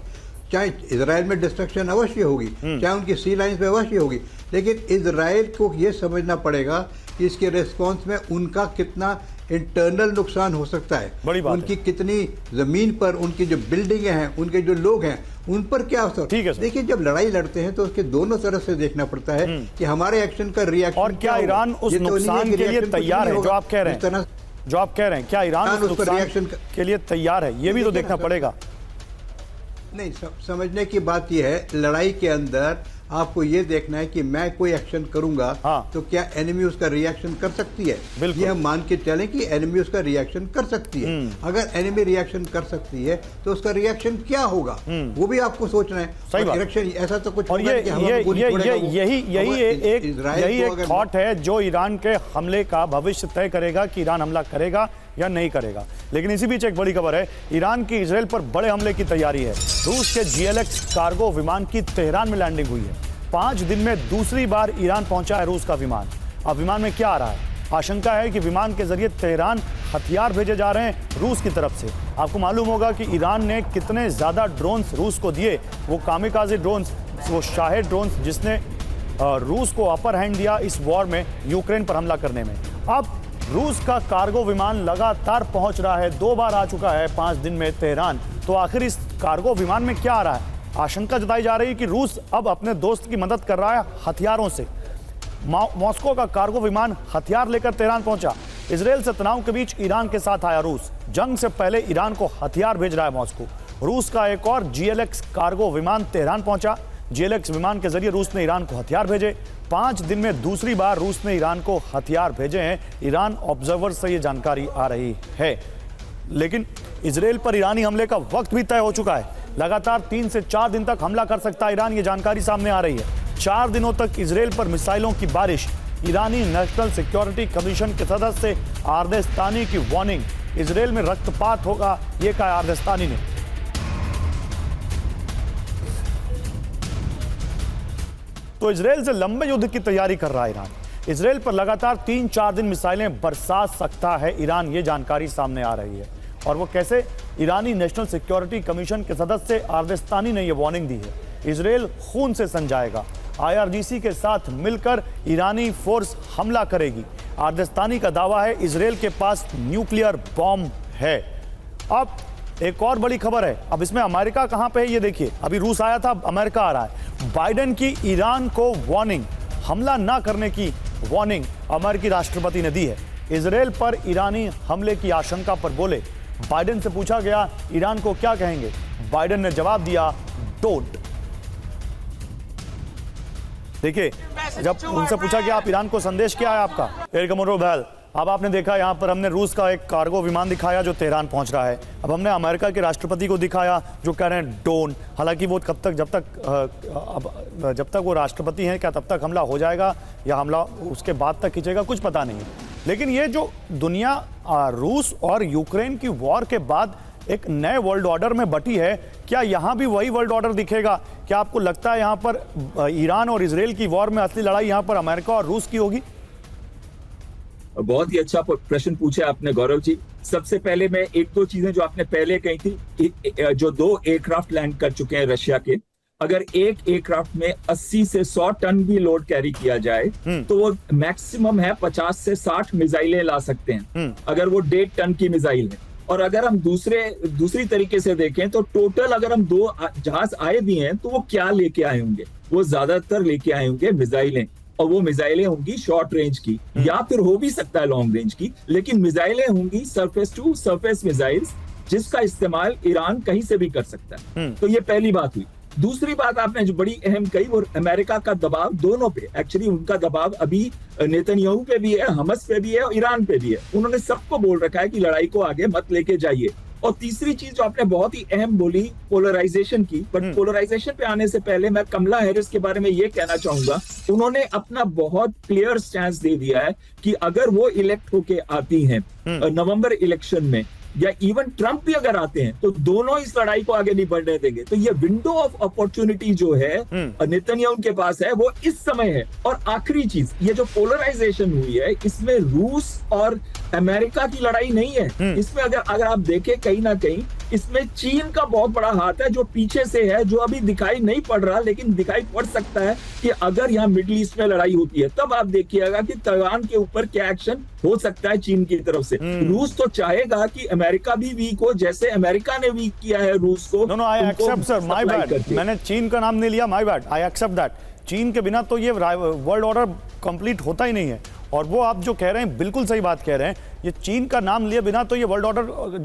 S3: चाहे इजराइल में डिस्ट्रक्शन अवश्य होगी, चाहे उनकी सी लाइन्स में अवश्य होगी, लेकिन इजराइल को ये समझना पड़ेगा कि इसके रिस्पॉन्स में उनका कितना इंटरनल नुकसान हो सकता है, उनकी कितनी जमीन पर उनकी जो बिल्डिंगें हैं, उनके जो लोग हैं, उन पर क्या असर। देखिए, जब लड़ाई लड़ते हैं तो उसके दोनों तरफ से देखना पड़ता है कि हमारे एक्शन का रिएक्शन,
S1: और क्या ईरान उस नुकसान के लिए तैयार है जो आप कह रहे हैं? जो आप कह रहे हैं, क्या ईरान उस नुकसान के लिए तैयार है? ये भी तो देखना पड़ेगा।
S3: नहीं, समझने की बात यह है, लड़ाई के अंदर आपको ये देखना है कि मैं कोई एक्शन करूंगा तो क्या एनिमी उसका रिएक्शन कर सकती है। ये हम मान के चलें कि एनिमी उसका रिएक्शन कर सकती है। अगर एनिमी रिएक्शन कर सकती है तो उसका रिएक्शन क्या होगा, वो भी आपको सोचना है। रिएक्शन ऐसा तो कुछ
S1: और यही एक थॉट है जो ईरान के हमले का भविष्य तय करेगा कि ईरान हमला करेगा या नहीं करेगा। लेकिन इसी बीच एक बड़ी खबर है, ईरान की इजराइल पर बड़े हमले की तैयारी है। रूस के GLX कार्गो विमान की तेहरान में लैंडिंग हुई है। 5 दिन में दूसरी बार ईरान पहुंचा है रूस का विमान। अब विमान में क्या आ रहा है? आशंका है कि विमान के जरिए तेहरान हथियार भेजे जा रहे हैं रूस की तरफ से। आपको मालूम होगा कि ईरान ने कितने ज्यादा ड्रोन्स रूस को दिए, वो कामिकाज़े ड्रोन्स, वो शाहेद ड्रोन्स, जिसने रूस को अपर हैंड दिया इस वॉर में, यूक्रेन पर हमला करने में। अब रूस का कार्गो विमान लगातार पहुंच रहा है, 2 बार आ चुका है 5 दिन में तेहरान। तो आखिर इस कार्गो विमान में क्या आ रहा है? आशंका जताई जा रही है कि रूस अब अपने दोस्त की मदद कर रहा है हथियारों से। मॉस्को का कार्गो विमान हथियार लेकर तेहरान पहुंचा। इजरायल से तनाव के बीच ईरान के साथ आया रूस। जंग से पहले ईरान को हथियार भेज रहा है मॉस्को। रूस का एक और GLX कार्गो विमान तेहरान पहुंचा। GLX विमान के जरिए रूस ने ईरान को हथियार भेजे। 5 दिन में दूसरी बार रूस ने ईरान को हथियार भेजे हैं। ईरान ऑब्जर्वर से ये जानकारी आ रही है। लेकिन इजरायल पर ईरानी हमले का वक्त भी तय हो चुका है। लगातार 3 से 4 दिन तक हमला कर सकता है ईरान, ये जानकारी सामने आ रही है। 4 दिनों तक इजरायल पर मिसाइलों की बारिश। ईरानी नेशनल सिक्योरिटी कमीशन के सदस्य आर्देस्तानी की वार्निंग। इजरायल में रक्तपात होगा, ये कहा आर्देस्तानी ने। तो इजरायल से लंबे युद्ध की तैयारी कर रहा है ईरान। इजरायल पर लगातार 3-4 दिन मिसाइलें बरसा सकता है ईरान, ये जानकारी सामने आ रही है। और वो कैसे? ईरानी नेशनल सिक्योरिटी कमीशन के सदस्य आर्देस्तानी ने यह वार्निंग दी है। इजरायल खून से संजाएगा। IRGC के साथ मिलकर ईरानी फोर्स हमला करेगी। आर्देस्तानी का दावा है इजरायल के पास न्यूक्लियर बॉम्ब है। अब एक और बड़ी खबर है, अब इसमें अमेरिका कहां पे है ये देखिए। अभी रूस आया था, अब अमेरिका आ रहा है। बाइडेन की ईरान को वार्निंग, हमला ना करने की वार्निंग अमेरिकी राष्ट्रपति ने दी है। इजरायल पर ईरानी हमले की आशंका पर बोले, बाइडेन से पूछा गया ईरान को क्या कहेंगे, बाइडेन ने जवाब दिया डोंट। देखिए, जब उनसे पूछा गया आप ईरान को संदेश क्या है आपका, एयर कमांडर बहल, अब आपने देखा यहां पर हमने रूस का एक कार्गो विमान दिखाया जो तेहरान पहुंच रहा है। अब हमने अमेरिका के राष्ट्रपति को दिखाया जो कह रहे हैं डोंट। हालांकि वो कब तक, जब तक वो राष्ट्रपति हैं, क्या तब तक हमला हो जाएगा या हमला उसके बाद तक खींचेगा, कुछ पता नहीं है। लेकिन ये जो दुनिया रूस और यूक्रेन की वॉर के बाद एक नए वर्ल्ड ऑर्डर में बटी है, क्या यहां भी वही वर्ल्ड ऑर्डर दिखेगा? क्या आपको लगता है यहां पर ईरान और इजराइल की वॉर में असली लड़ाई यहां पर अमेरिका और रूस की होगी?
S4: बहुत ही अच्छा प्रश्न पूछा आपने गौरव जी। सबसे पहले मैं एक दो चीजें जो आपने पहले कही थी, जो 2 एयरक्राफ्ट लैंड कर चुके हैं रशिया के, अगर एक एयरक्राफ्ट में 80 से 100 टन भी लोड कैरी किया जाए तो वो मैक्सिमम है 50 से 60 मिसाइलें ला सकते हैं, अगर वो 1.5 टन की मिसाइल है। और अगर हम दूसरी तरीके से देखें तो टोटल अगर हम 2 जहाज आए भी हैं तो वो क्या लेके आए होंगे, वो ज्यादातर लेके आए होंगे मिसाइलें, और वो मिसाइलें होंगी शॉर्ट रेंज की या फिर हो भी सकता है लॉन्ग रेंज की, लेकिन मिसाइलें होंगी सरफेस टू सरफेस मिसाइल्स, जिसका इस्तेमाल ईरान कहीं से भी कर सकता है। तो ये पहली बात हुई। दूसरी बात आपने जो बड़ी अहम कही, वो अमेरिका का दबाव दोनों पे, एक्चुअली उनका दबाव अभी नेतन्याहू पे भी है, हमस पे भी है और ईरान पे भी है। उन्होंने सबको बोल रखा है कि लड़ाई को आगे मत लेके जाइए। और तीसरी चीज जो आपने बहुत ही अहम बोली, पोलराइजेशन की, बट पोलराइजेशन पे आने से पहले मैं कमला हैरिस के बारे में ये कहना चाहूंगा, उन्होंने अपना बहुत क्लियर स्टैंड दे दिया है कि अगर वो इलेक्ट होके आती हैं नवंबर इलेक्शन में, या इवन ट्रंप भी अगर आते हैं, तो दोनों इस लड़ाई को आगे नहीं बढ़ने देंगे। तो ये विंडो ऑफ अपॉर्चुनिटी जो है नेतन्याहू के पास है, वो इस समय है। और आखिरी चीज, ये जो पोलराइजेशन हुई है, इसमें रूस और अमेरिका की लड़ाई नहीं है। इसमें अगर आप देखें कहीं ना कहीं इसमें चीन का बहुत बड़ा हाथ है, जो पीछे से है, जो अभी दिखाई नहीं पड़ रहा, लेकिन दिखाई पड़ सकता है कि अगर यहाँ मिडिल ईस्ट में लड़ाई होती है, तब आप देखिएगा कि ताइवान के ऊपर क्या एक्शन हो सकता है चीन की तरफ से। रूस तो चाहेगा कि अमेरिका भी वीक हो, जैसे अमेरिका ने वीक किया है रूस को।
S1: No I accept sir, my bad, मैंने चीन का नाम नहीं लिया, my bad, I accept that. चीन के बिना तो ये वर्ल्ड ऑर्डर कंप्लीट होता ही नहीं है। और वो आप जो कह रहे हैं बिल्कुल सही बात कह रहे हैं, ये चीन का नाम लिए बिना तो ये वर्ल्ड ऑर्डर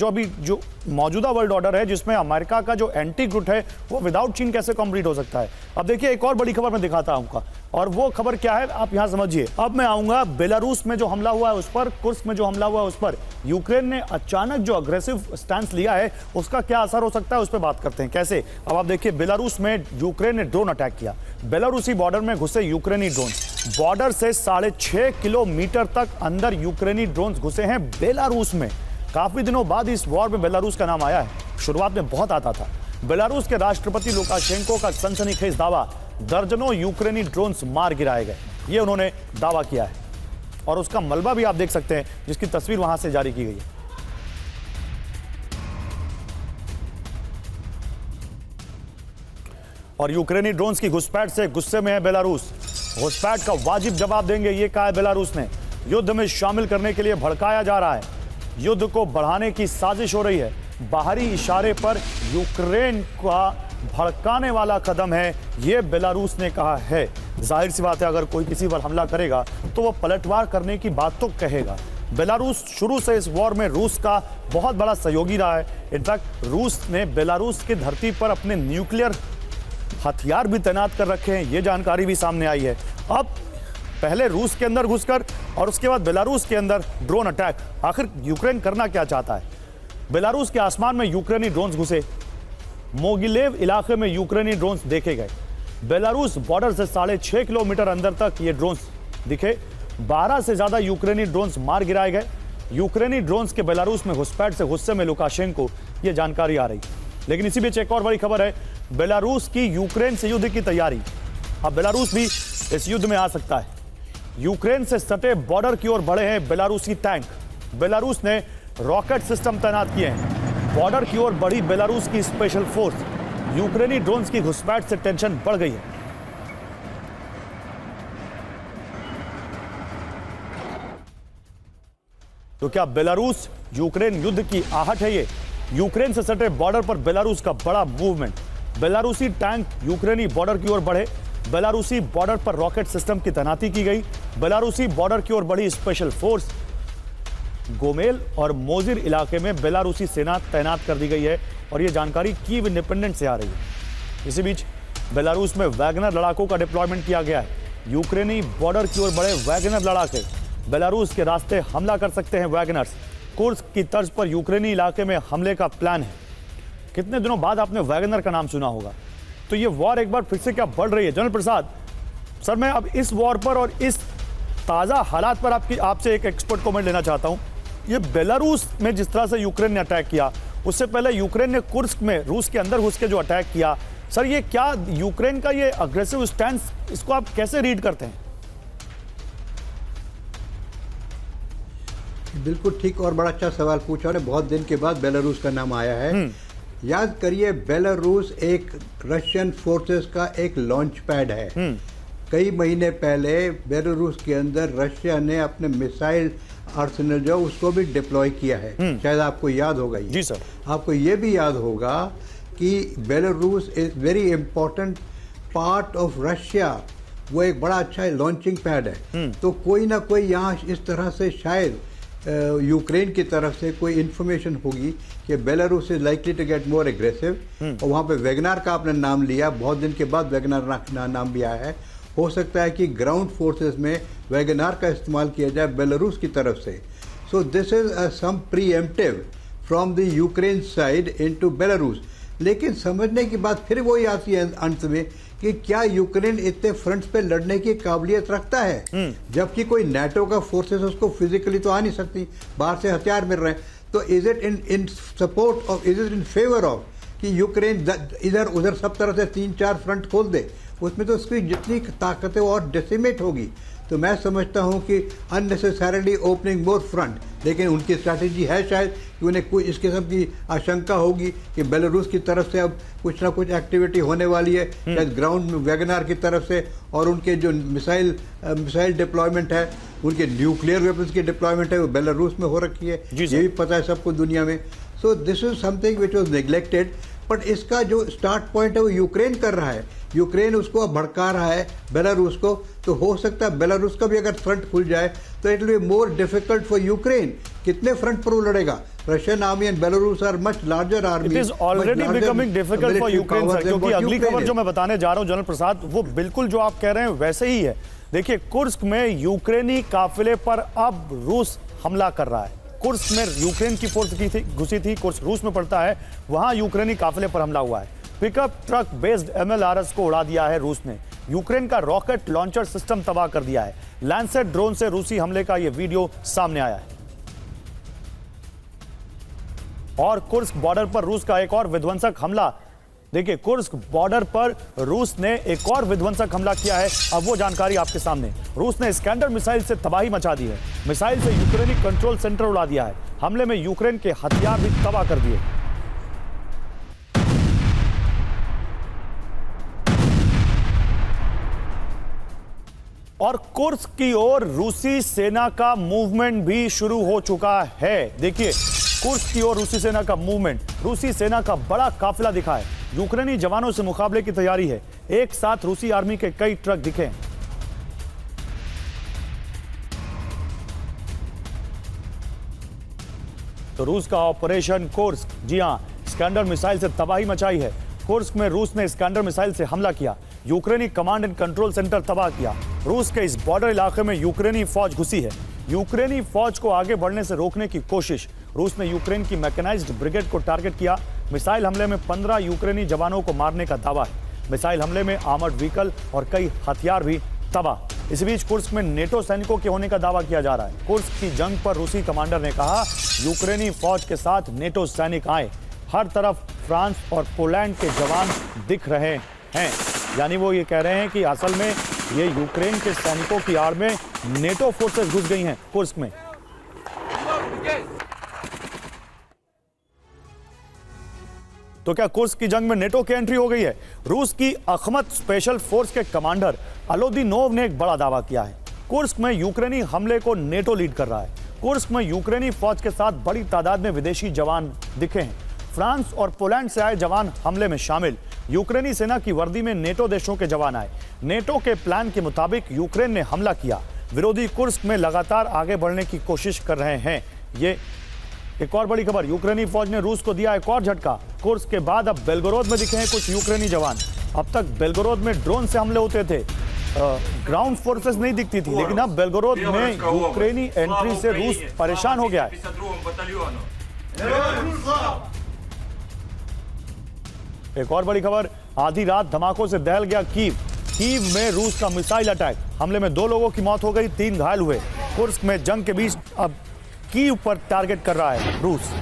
S1: जो मौजूदा वर्ल्ड ऑर्डर है, जिसमें अमेरिका का जो एंटी गुट है, वो विदाउट चीन कैसे कंप्लीट हो सकता है। अब देखिए एक और बड़ी खबर मैं दिखाता हूं, और वो खबर क्या है आप यहां समझिए। अब मैं आऊंगा बेलारूस में जो हमला हुआ है उस पर, कुर्स्क में जो हमला हुआ है उस पर। यूक्रेन ने अचानक जो अग्रेसिव स्टैंड लिया है, उसका क्या असर हो सकता है उस पर बात करते हैं। कैसे, अब आप देखिए, बेलारूस में यूक्रेन ने ड्रोन अटैक किया। बेलारूसी बॉर्डर में घुसे यूक्रेनी ड्रोन, बॉर्डर से 6.5 किलोमीटर तक अंदर यूक्रेनी ड्रोन घुसे हैं बेलारूस में। काफी दिनों बाद इस वॉर में बेलारूस का नाम आया है, शुरुआत में बहुत आता था। बेलारूस के राष्ट्रपति लुकाशेंको का सनसनीखेज दावा, दर्जनों यूक्रेनी ड्रोन्स मार गिराए गए, ये उन्होंने दावा किया है। और उसका मलबा भी आप देख सकते हैं, जिसकी तस्वीर वहां से जारी की गई है। और यूक्रेनी ड्रोन्स की घुसपैठ से गुस्से में है बेलारूस। घुसपैठ का वाजिब जवाब देंगे, ये कहा है बेलारूस ने। युद्ध में शामिल करने के लिए भड़काया जा रहा है, युद्ध को बढ़ाने की साजिश हो रही है। बाहरी इशारे पर यूक्रेन का भड़काने वाला कदम है, ये बेलारूस ने कहा है। जाहिर सी बात है, अगर कोई किसी पर हमला करेगा तो वो पलटवार करने की बात तो कहेगा। बेलारूस शुरू से इस वॉर में रूस का बहुत बड़ा सहयोगी रहा है। इनफैक्ट रूस ने बेलारूस की धरती पर अपने न्यूक्लियर हथियार भी तैनात कर रखे हैं, ये जानकारी भी सामने आई है। अब पहले रूस के अंदर घुसकर और उसके बाद बेलारूस के अंदर ड्रोन अटैक, आखिर यूक्रेन करना क्या चाहता है? बेलारूस के आसमान में यूक्रेनी ड्रोन्स घुसे, मोगिलेव इलाके में यूक्रेनी ड्रोन्स देखे गए। बेलारूस बॉर्डर से 6.5 किलोमीटर अंदर तक ये ड्रोन्स दिखे। 12 से ज्यादा यूक्रेनी ड्रोन्स मार गिराए गए। यूक्रेनी ड्रोन्स के बेलारूस में घुसपैठ से गुस्से में लुकाशेंको, ये जानकारी आ रही। लेकिन इसी बीच एक और बड़ी खबर है, बेलारूस की यूक्रेन से युद्ध की तैयारी। अब बेलारूस भी इस युद्ध में आ सकता है। यूक्रेन से सटे बॉर्डर की ओर बढ़े हैं बेलारूसी टैंक। बेलारूस ने रॉकेट सिस्टम तैनात किए हैं। बॉर्डर की ओर बढ़ी बेलारूस की स्पेशल फोर्स। यूक्रेनी ड्रोन्स की घुसपैठ से टेंशन बढ़ गई है। तो क्या बेलारूस यूक्रेन युद्ध की आहट है ये? यूक्रेन से सटे बॉर्डर पर बेलारूस का बड़ा मूवमेंट। बेलारूसी टैंक यूक्रेनी बॉर्डर की ओर बढ़े। बेलारूसी बॉर्डर पर रॉकेट सिस्टम की तैनाती की गई। बेलारूसी बॉर्डर की ओर बढ़ी स्पेशल फोर्स। गोमेल और मोजिर इलाके में बेलारूसी सेना तैनात कर दी गई है और यह जानकारी कीव इंडिपेंडेंट से आ रही है। इसी बीच बेलारूस में वैगनर लड़ाकों का डिप्लॉयमेंट किया गया है। यूक्रेनी बॉर्डर की ओर बढ़े वैगनर लड़ाके। बेलारूस के रास्ते हमला कर सकते हैं वैगनर्स। कुर्स्क की तर्ज पर यूक्रेनी इलाके में हमले का प्लान है। कितने दिनों बाद आपने वैगनर का नाम सुना होगा। तो ये वॉर एक बार फिर से क्या बढ़ रही है? जनरल प्रसाद सर, मैं अब इस वॉर पर और इस ताज़ा हालात पर आपसे एक एक्सपर्ट कमेंट लेना चाहता हूं। ये बेलारूस में जिस तरह से यूक्रेन ने अटैक किया, उससे पहले यूक्रेन ने कुर्स्क में रूस के अंदर घुस के जो अटैक किया, सर ये क्या यूक्रेन का ये अग्रेसिव स्टैंस, इसको आप कैसे रीड करते हैं?
S3: बिल्कुल ठीक और बड़ा अच्छा सवाल पूछा और बहुत दिन के बाद बेलारूस का नाम आया है। याद करिए, बेलारूस एक रशियन फोर्सेस का एक लॉन्च पैड है। कई महीने पहले बेलारूस के अंदर रशिया ने अपने मिसाइल आर्सेनल जो उसको भी डिप्लॉय किया है। शायद आपको याद होगा ये।
S1: जी सर।
S3: आपको ये भी याद होगा कि Belarus is very important part of Russia. वो एक बड़ा अच्छा लॉन्चिंग पैड है। तो कोई ना कोई यहाँ इस तरह से शायद यूक्रेन की तरफ से कोई इंफॉर्मेशन होगी कि Belarus is likely to get more aggressive. और वहाँ पे वैगनर का आपने नाम लिया, बहुत दिन के बाद वैगनर नाम भी आया है। हो सकता है कि ग्राउंड फोर्सेस में वैगनर का इस्तेमाल किया जाए बेलारूस की तरफ से। So this is some preemptive from the Ukraine side into Belarus. लेकिन समझने की बात फिर वही आती है अंत में कि क्या यूक्रेन इतने फ्रंट्स पे लड़ने की काबिलियत रखता है, जबकि कोई नाटो का फोर्सेस उसको फिजिकली तो आ नहीं सकती, बाहर से हथियार मिल रहे हैं। तो is it in support of, is it in favour of कि यूक्रेन इधर उधर सब तरह से 3-4 फ्रंट खोल दे? उसमें तो उसकी जितनी ताकतें और डेसिमेट होगी। तो मैं समझता हूं कि अननेसेसरीली ओपनिंग मोर फ्रंट, लेकिन उनकी स्ट्रैटेजी है शायद कि उन्हें कोई इस किस्म की आशंका होगी कि बेलारूस की तरफ से अब कुछ ना कुछ एक्टिविटी होने वाली है, शायद ग्राउंड में वैगनर की तरफ से, और उनके जो मिसाइल डिप्लॉयमेंट है, उनके न्यूक्लियर वेपन्स की डिप्लॉयमेंट है, वो बेलारूस में हो रखी है। ये भी पता है सबको दुनिया में। सो this is something which was neglected. But इसका जो स्टार्ट पॉइंट है वो यूक्रेन कर रहा है। यूक्रेन उसको अब भड़का रहा है बेलारूस को। तो हो सकता है बेलारूस का भी अगर फ्रंट खुल जाए तो it will be more difficult for Ukraine. कितने फ्रंट पर वो लड़ेगा? Russian army and Belarus are much larger army.
S1: It is already becoming difficult for Ukraine sir, क्योंकि अगली खबर जो मैं बताने जा रहा हूं जनरल प्रसाद, वो बिल्कुल जो आप कह रहे हैं वैसे ही है। देखिए, कुर्स्क में यूक्रेनी काफिले पर अब रूस हमला कर रहा है। कुर्स्क में यूक्रेन की फोर्स घुसी थी, कुर्स्क रूस में पड़ता है, वहां यूक्रेनी काफिले पर हमला हुआ है। पिकअप ट्रक बेस्ड MLRS को उड़ा दिया है रूस ने। यूक्रेन का रॉकेट लॉन्चर सिस्टम तबाह कर दिया है। लैंसेट ड्रोन से रूसी हमले का यह वीडियो सामने आया है। और कुर्स्क बॉर्डर पर रूस का एक और विध्वंसक हमला। देखिए, कुर्स्क बॉर्डर पर रूस ने एक और विध्वंसक हमला किया है। अब वो जानकारी आपके सामने। रूस ने स्कैंडर मिसाइल से तबाही मचा दी है। मिसाइल से यूक्रेनी कंट्रोल सेंटर उड़ा दिया है। हमले में यूक्रेन के हथियार भी तबाह कर दिए। और कुर्स्क की ओर रूसी सेना का मूवमेंट भी शुरू हो चुका है। देखिए, कुर्स्क की ओर रूसी सेना का मूवमेंट, रूसी सेना का बड़ा काफिला दिखा है। यूक्रेनी जवानों से मुकाबले की तैयारी है। एक साथ रूसी आर्मी के कई ट्रक दिखे। तो रूस का ऑपरेशन कुर्स्क, जी हां, स्कैंडर मिसाइल से तबाही मचाई है। कुर्स्क में रूस ने स्कैंडर मिसाइल से हमला किया। यूक्रेनी कमांड एंड कंट्रोल सेंटर तबाह किया। रूस के इस बॉर्डर इलाके में यूक्रेनी फौज घुसी है। यूक्रेनी फौज को आगे बढ़ने से रोकने की कोशिश। रूस ने यूक्रेन की मैकेनाइज्ड ब्रिगेड को टारगेट किया। मिसाइल हमले में 15 यूक्रेनी जवानों को मारने का दावा है। मिसाइल हमले में आर्मर्ड व्हीकल और कई हथियार भी तबाह। इस बीच कुर्स्क में नेटो सैनिकों के होने का दावा किया जा रहा है। कुर्स्क की जंग पर रूसी कमांडर ने कहा, यूक्रेनी फौज के साथ नेटो सैनिक आए। हर तरफ फ्रांस और पोलैंड के जवान दिख रहे हैं। यानी वो ये कह रहे हैं कि असल में ये यूक्रेन के सैनिकों की आड़ में नेटो फोर्सेस घुस गई हैं कुर्स्क में। तो क्या कुर्स्क की जंग में नेटो की एंट्री हो गई है? रूस की अखमत स्पेशल फोर्स के कमांडर अलोदिनोव ने एक बड़ा दावा किया है। कुर्स्क में यूक्रेनी हमले को नेटो लीड कर रहा है। कुर्स्क में यूक्रेनी फौज के साथ बड़ी तादाद में विदेशी जवान दिखे हैं। फ्रांस और पोलैंड से आए जवान हमले में शामिल। यूक्रेनी सेना की वर्दी में नेटो देशों के जवान आए। नेटो के प्लान के मुताबिक यूक्रेन ने हमला किया। विरोधी कुर्स्क में लगातार आगे बढ़ने की कोशिश कर रहे हैं। ये एक और बड़ी खबर, यूक्रेनी फौज ने रूस को दिया एक और झटका। कुर्स्क के बाद अब बेलगोरोद में दिखे हैं कुछ यूक्रेनी जवान। अब तक बेलगोरोद में ड्रोन से हमले होते थे, ग्राउंड फोर्सेस नहीं दिखती थी, लेकिन अब बेलगोरोद में यूक्रेनी एंट्री से रूस परेशान हो गया है। एक और बड़ी खबर, आधी रात धमाकों से दहल गया कीव। कीव में रूस का मिसाइल अटैक, हमले में 2 लोगों की मौत हो गई, 3 घायल हुए। कुर्स्क में जंग के बीच अब कीव पर टारगेट कर रहा है रूस।